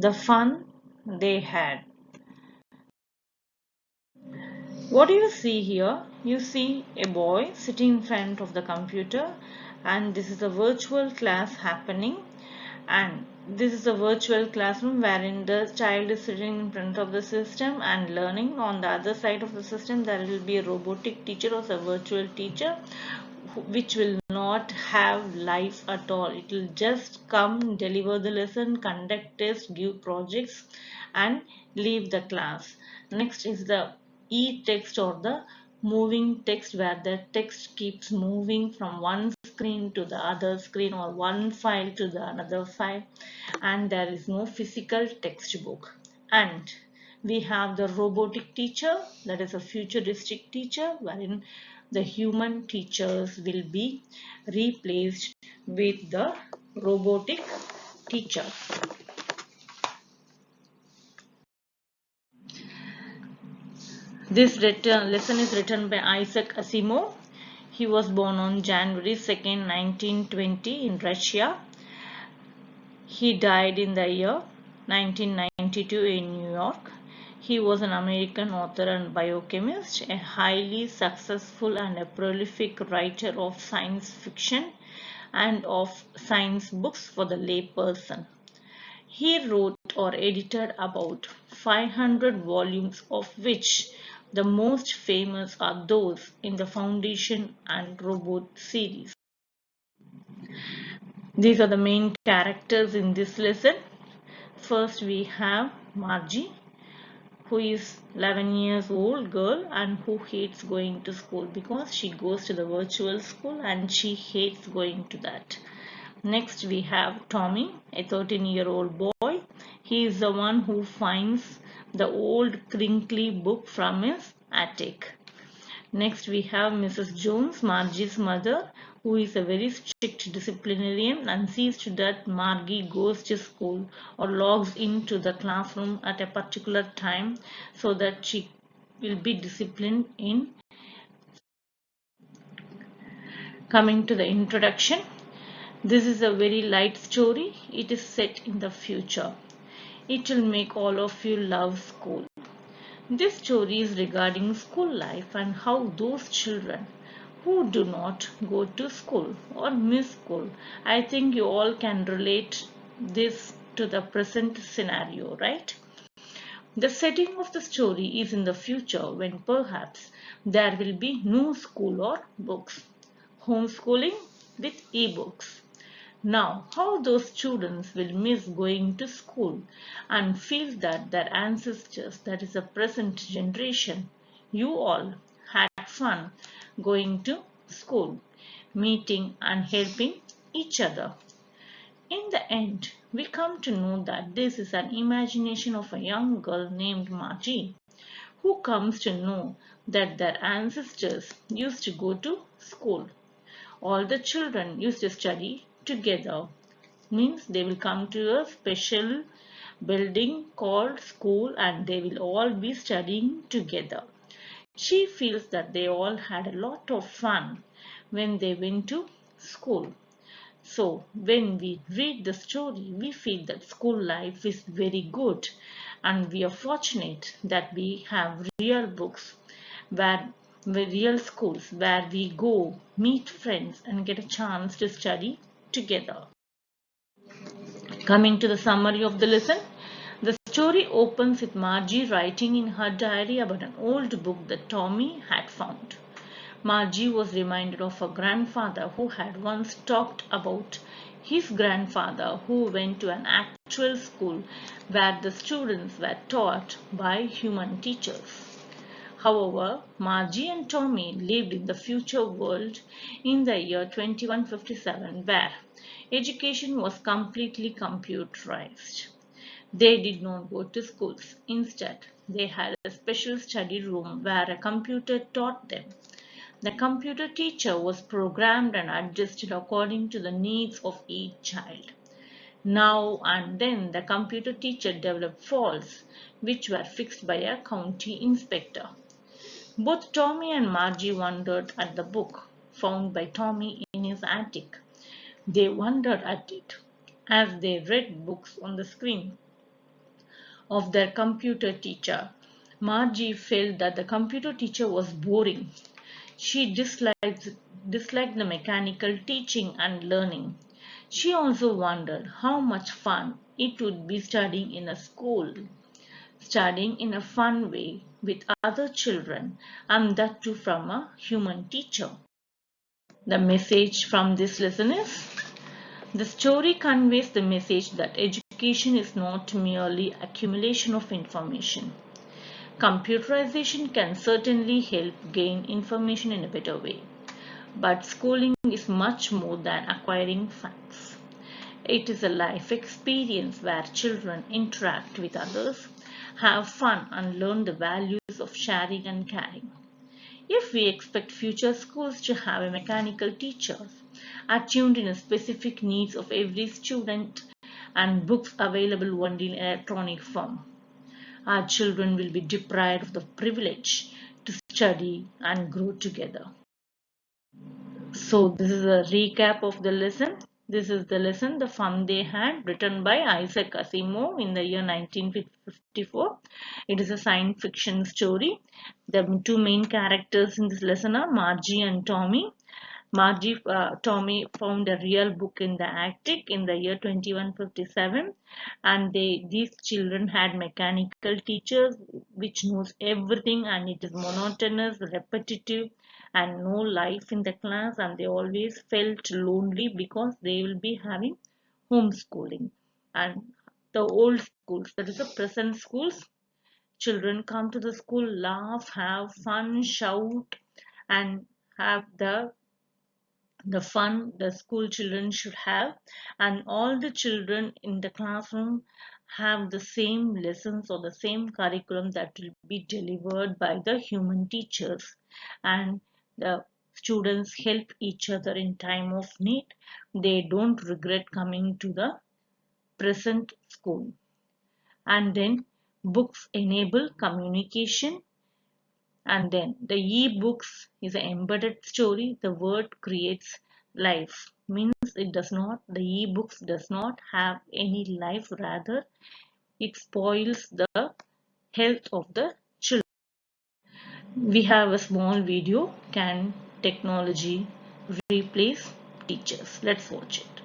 the fun they had. What do you see here? You see a boy sitting in front of the computer, and this is a virtual class happening, and this is a virtual classroom wherein the child is sitting in front of the system and learning. On the other side of the system there will be a robotic teacher or a virtual teacher which will not have life at all. It will just come, deliver the lesson, conduct tests, give projects, and leave the class. Next is the e-text or the moving text, where the text keeps moving from one screen to the other screen or one file to the another file, and there is no physical textbook. And we have the robotic teacher, that is a futuristic teacher wherein the human teachers will be replaced with the robotic teacher. This lesson is written by Isaac Asimov. He was born on January 2nd, 1920 in Russia. He died in the year 1992 in New York. He was an American author and biochemist, a highly successful and a prolific writer of science fiction and of science books for the layperson. He wrote or edited about 500 volumes, of which the most famous are those in the Foundation and Robot series. These are the main characters in this lesson. First we have Margie, who is 11 years old girl and who hates going to school because she goes to the virtual school and she hates going to that. Next we have Tommy, a 13-year-old boy. He is the one who finds the old crinkly book from his attic. Next we have Mrs. Jones, Margie's mother, who is a very strict disciplinarian and sees to that Margie goes to school or logs into the classroom at a particular time so that she will be disciplined in. Coming to the introduction, this is a very light story. It is set in the future. It will make all of you love school. This story is regarding school life and how those children who do not go to school or miss school, I think you all can relate this to the present scenario, right? The setting of the story is in the future when perhaps there will be no school or books, homeschooling with e-books. Now, how those students will miss going to school and feel that their ancestors, that is the present generation, you all had fun going to school, meeting and helping each other. In the end, we come to know that this is an imagination of a young girl named Margie, who comes to know that their ancestors used to go to school. All the children used to study together. Means they will come to a special building called school and they will all be studying together. She feels that they all had a lot of fun when they went to school. So when we read the story, we feel that school life is very good and we are fortunate that we have real books where real schools where we go meet friends and get a chance to study together. Coming to the summary of the lesson, the story opens with Margie writing in her diary about an old book that Tommy had found. Margie was reminded of her grandfather who had once talked about his grandfather who went to an actual school where the students were taught by human teachers. However, Margie and Tommy lived in the future world in the year 2157 where education was completely computerized. They did not go to schools. Instead, they had a special study room where a computer taught them. The computer teacher was programmed and adjusted according to the needs of each child. Now and then the computer teacher developed faults which were fixed by a county inspector. Both Tommy and Margie wondered at the book found by Tommy in his attic. They wondered at it as they read books on the screen. of their computer teacher. Margie felt that the computer teacher was boring. She disliked the mechanical teaching and learning. She also wondered how much fun it would be studying in a fun way with other children, and that too from a human teacher. The message from this lesson is: the story conveys the message that education is not merely accumulation of information. Computerization can certainly help gain information in a better way, but schooling is much more than acquiring facts. It is a life experience where children interact with others, have fun, and learn the values of sharing and caring. If we expect future schools to have a mechanical teachers attuned in the specific needs of every student and books available only in electronic form, our children will be deprived of the privilege to study and grow together. So this is a recap of the lesson. This is the lesson, The Fun They Had, written by Isaac Asimov in the year 1954. It is a science fiction story. The two main characters in this lesson are Margie and Tommy. Tommy found a real book in the attic in the year 2157, and these children had mechanical teachers which knows everything, and it is monotonous, repetitive, and no life in the class, and they always felt lonely because they will be having homeschooling. And the old schools, that is the present schools, children come to the school, laugh, have fun, shout, and have the fun the school children should have, and all the children in the classroom have the same lessons or the same curriculum that will be delivered by the human teachers, and the students help each other in time of need. They don't regret coming to the present school. And then books enable communication, and then the e-books is an embedded story. The word creates life, means it does not, the e-books does not have any life, rather it spoils the health of the children. We have a small video, Can Technology Replace Teachers? Let's watch it.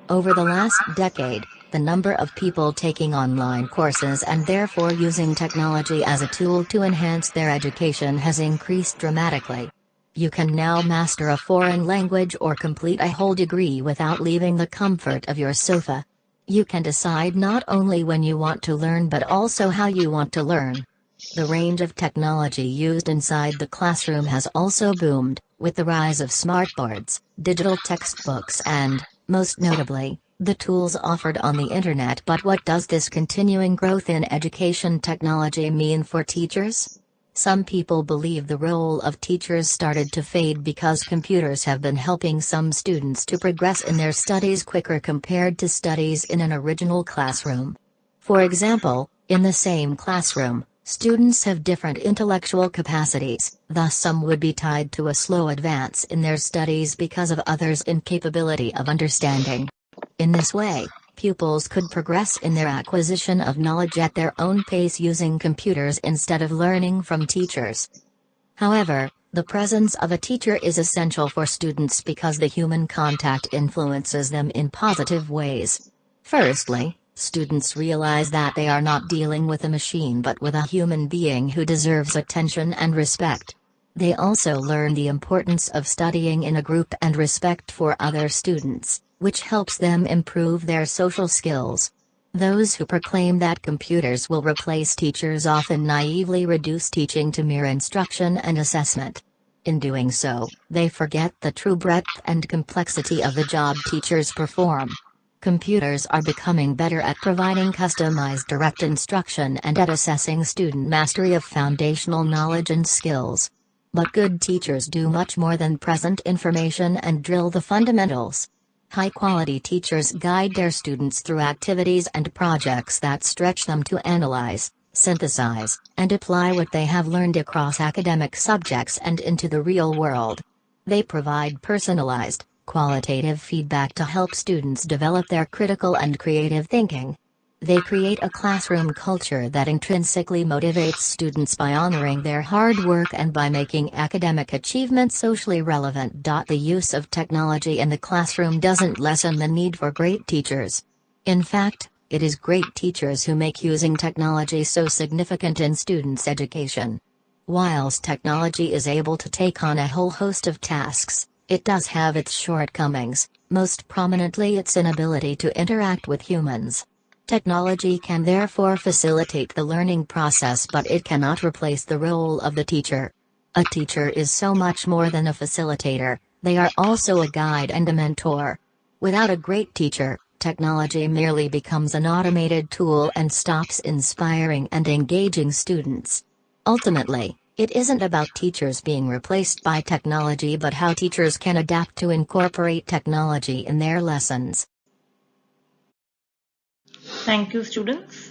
Over the last decade, the number of people taking online courses and therefore using technology as a tool to enhance their education has increased dramatically. You can now master a foreign language or complete a whole degree without leaving the comfort of your sofa. You can decide not only when you want to learn but also how you want to learn. The range of technology used inside the classroom has also boomed, with the rise of smartboards, digital textbooks and, most notably, the tools offered on the internet. But what does this continuing growth in education technology mean for teachers? Some people believe the role of teachers started to fade because computers have been helping some students to progress in their studies quicker compared to studies in an original classroom. For example, in the same classroom, students have different intellectual capacities, thus some would be tied to a slow advance in their studies because of others' incapability of understanding. In this way, pupils could progress in their acquisition of knowledge at their own pace using computers instead of learning from teachers. However, the presence of a teacher is essential for students because the human contact influences them in positive ways. Firstly, students realize that they are not dealing with a machine but with a human being who deserves attention and respect. They also learn the importance of studying in a group and respect for other students, which helps them improve their social skills. Those who proclaim that computers will replace teachers often naively reduce teaching to mere instruction and assessment. In doing so, they forget the true breadth and complexity of the job teachers perform. Computers are becoming better at providing customized direct instruction and at assessing student mastery of foundational knowledge and skills. But good teachers do much more than present information and drill the fundamentals. High-quality teachers guide their students through activities and projects that stretch them to analyze, synthesize, and apply what they have learned across academic subjects and into the real world. They provide personalized, qualitative feedback to help students develop their critical and creative thinking. They create a classroom culture that intrinsically motivates students by honoring their hard work and by making academic achievement socially relevant. The use of technology in the classroom doesn't lessen the need for great teachers. In fact, it is great teachers who make using technology so significant in students' education. Whilst technology is able to take on a whole host of tasks, it does have its shortcomings, most prominently its inability to interact with humans. Technology can therefore facilitate the learning process, but it cannot replace the role of the teacher. A teacher is so much more than a facilitator, they are also a guide and a mentor. Without a great teacher, technology merely becomes an automated tool and stops inspiring and engaging students. Ultimately, it isn't about teachers being replaced by technology but how teachers can adapt to incorporate technology in their lessons. Thank you, students.